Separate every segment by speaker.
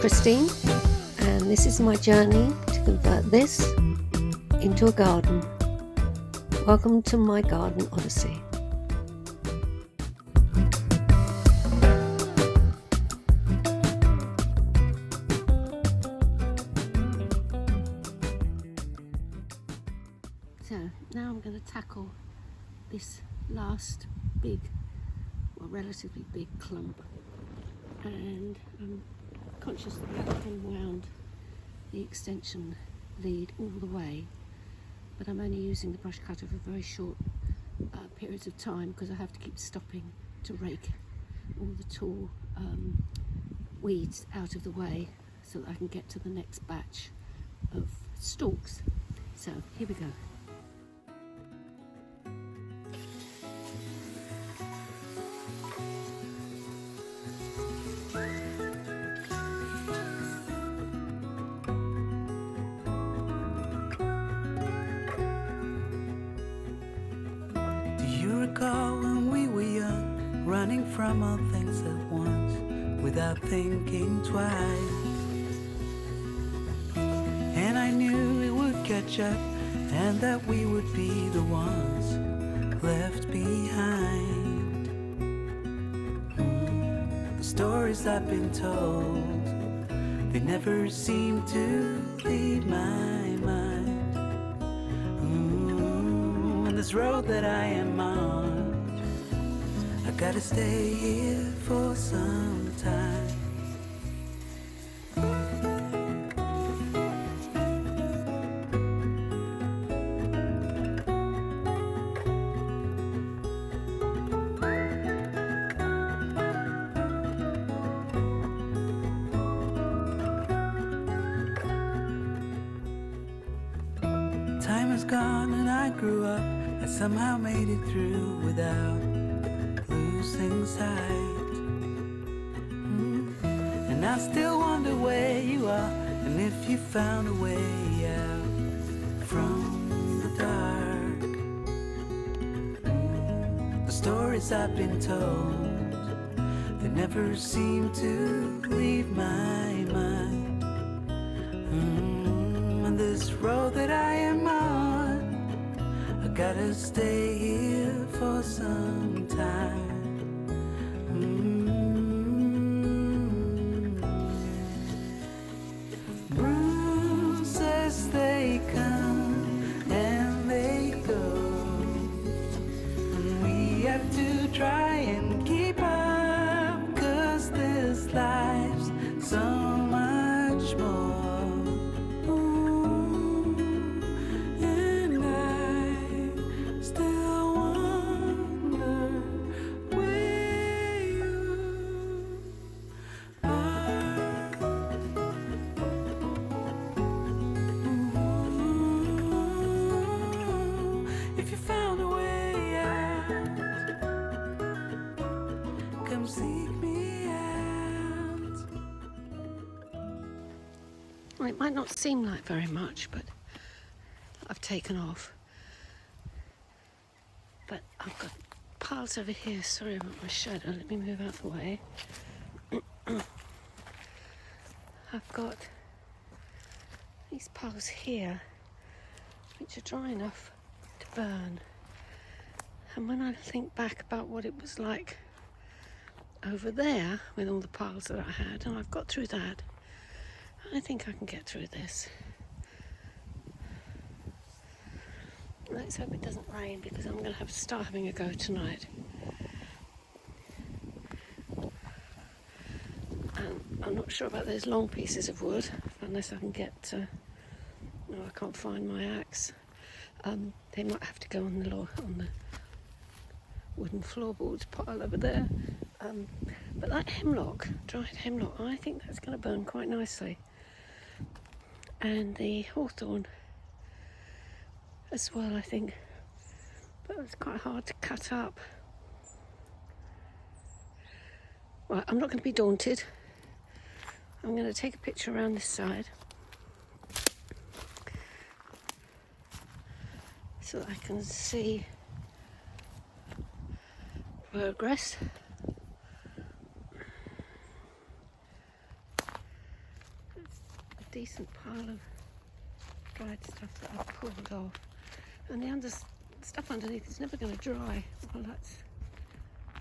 Speaker 1: Christine, and this is my journey to convert this into a garden. Welcome to my Garden Odyssey. So now I'm going to tackle this last big, well, relatively big clump, and I'm conscious that I haven't wound the extension lead all the way, but I'm only using the brush cutter for very short periods of time because I have to keep stopping to rake all the tall weeds out of the way so that I can get to the next batch of stalks. So here we go.
Speaker 2: When we were young, running from all things at once without thinking twice, and I knew it would catch up and that we would be the ones left behind. The stories I've been told, they never seem to leave my mind. And this road that I am on, I gotta stay here for some time. Time has gone and I grew up. I somehow made it through without losing sight. And I still wonder where you are, and if you found a way out from the dark. The stories I've been told, they never seem to leave my mind. And this road that I am on, I gotta stay here for some time. Bruises, they come and they go, and we have to try and keep up, 'cause this life's so much more.
Speaker 1: Well, it might not seem like very much, but I've taken off. But I've got piles over here. Sorry about my shadow. Let me move out the way. I've got these piles here, which are dry enough to burn. And when I think back about what it was like over there with all the piles that I had, and I've got through that, I think I can get through this. Let's hope it doesn't rain, because I'm going to have to start having a go tonight. And I'm not sure about those long pieces of wood, unless I can get... I can't find my axe. They might have to go on the wooden floorboards pile over there. But that hemlock, dried hemlock, I think that's going to burn quite nicely. And the hawthorn as well, I think, but it's quite hard to cut up. Right, I'm not going to be daunted. I'm going to take a picture around this side so that I can see progress. decent pile of dried stuff that I've pulled off. And the stuff underneath is never going to dry while that's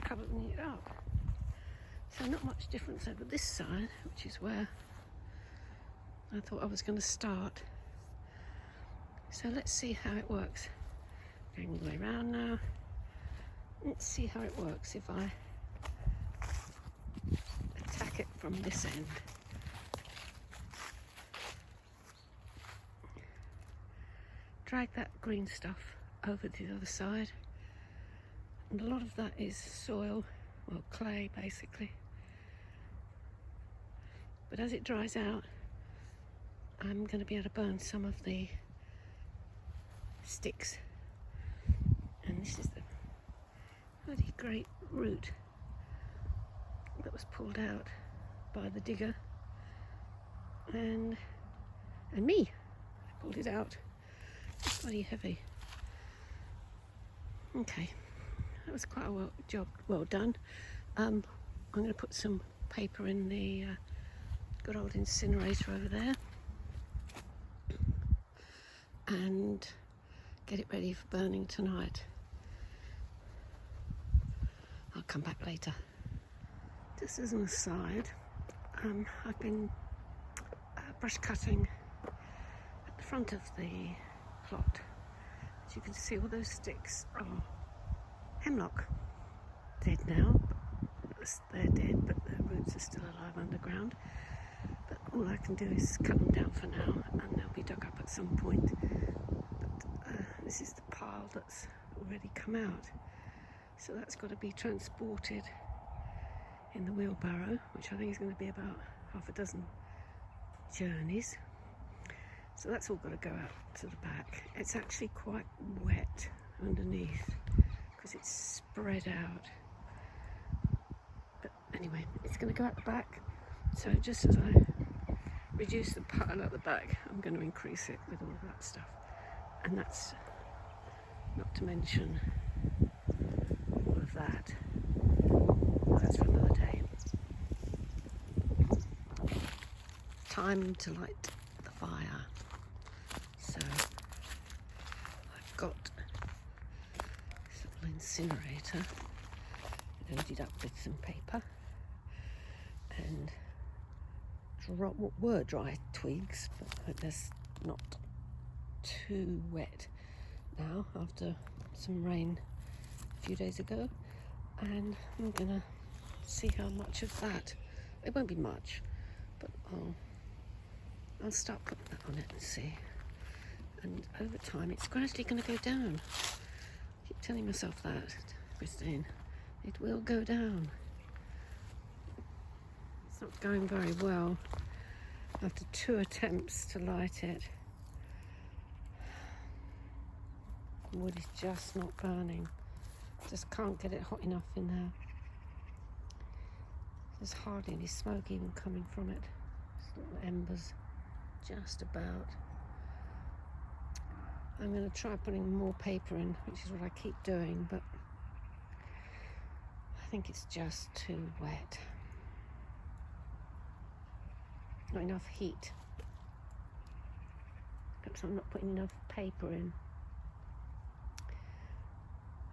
Speaker 1: covering it up. So not much difference over this side, which is where I thought I was going to start. So let's see how it works. Going all the way around now. Let's see how it works if I attack it from this end. Drag that green stuff over to the other side. And a lot of that is soil, well, clay basically. But as it dries out, I'm going to be able to burn some of the sticks. And this is the bloody great root that was pulled out by the digger. And me. I pulled it out. It's bloody heavy. Okay, that was quite a job well done. I'm going to put some paper in the good old incinerator over there and get it ready for burning tonight. I'll come back later. Just as an aside, I've been brush cutting at the front of the plot. As you can see, all those sticks are hemlock. Dead now. They're dead, but their roots are still alive underground. But all I can do is cut them down for now, and they'll be dug up at some point. But this is the pile that's already come out. So that's got to be transported in the wheelbarrow, which I think is going to be about half a dozen journeys. So that's all got to go out to the back. It's actually quite wet underneath because it's spread out. But anyway, it's going to go out the back. So just as I reduce the pile at the back, I'm going to increase it with all of that stuff. And that's not to mention all of that. That's for another day. Time to light the fire. So I've got this little incinerator loaded up with some paper and what were dry twigs, but there's not too wet now after some rain a few days ago, and I'm gonna see how much of that. It won't be much, but I'll start putting that on it and see. And over time, it's gradually going to go down. I keep telling myself that, Christine. It will go down. It's not going very well. After 2 attempts to light it, the wood is just not burning. Just can't get it hot enough in there. There's hardly any smoke even coming from it. Just little embers, just about. I'm going to try putting more paper in, which is what I keep doing, but I think it's just too wet. Not enough heat. Perhaps I'm not putting enough paper in.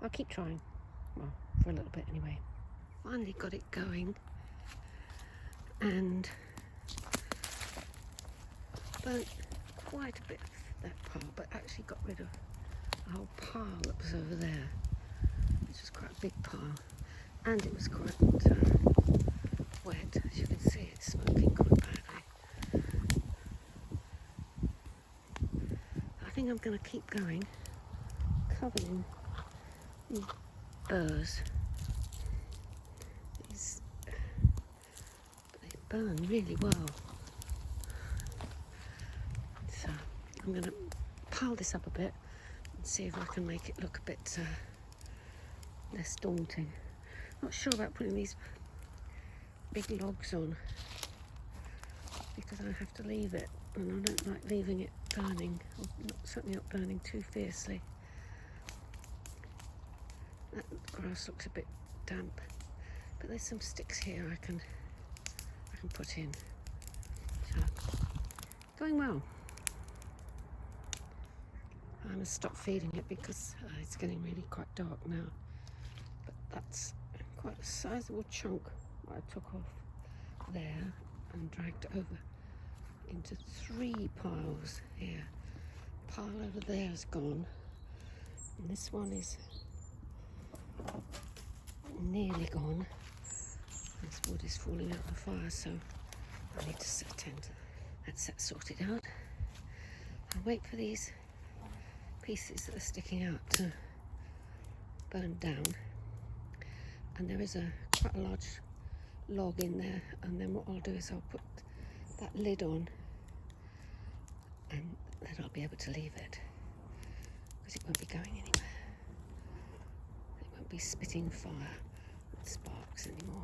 Speaker 1: I'll keep trying. Well, for a little bit anyway. Finally got it going. And burnt quite a bit of that pile, but actually got rid of a whole pile that was over there, which was quite a big pile, and it was quite wet. As you can see, it's smoking quite badly. I think I'm going to keep going, covered in these burrs. They burn really well. So I'm going to pile this up a bit and see if I can make it look a bit less daunting. Not sure about putting these big logs on because I have to leave it, and I don't like leaving it burning, or certainly not burning too fiercely. That grass looks a bit damp, but there's some sticks here I can put in. So Going well. I'm going to stop feeding it because it's getting really quite dark now. But that's quite a sizable chunk I took off there and dragged over into 3 piles here. Pile over there is gone, and this one is nearly gone. This wood is falling out of the fire, so I need to set tent. That's that sorted out. I'll wait for these pieces that are sticking out to burn down. And there is quite a large log in there, and then what I'll do is I'll put that lid on, and then I'll be able to leave it, because it won't be going anywhere. It won't be spitting fire and sparks anymore.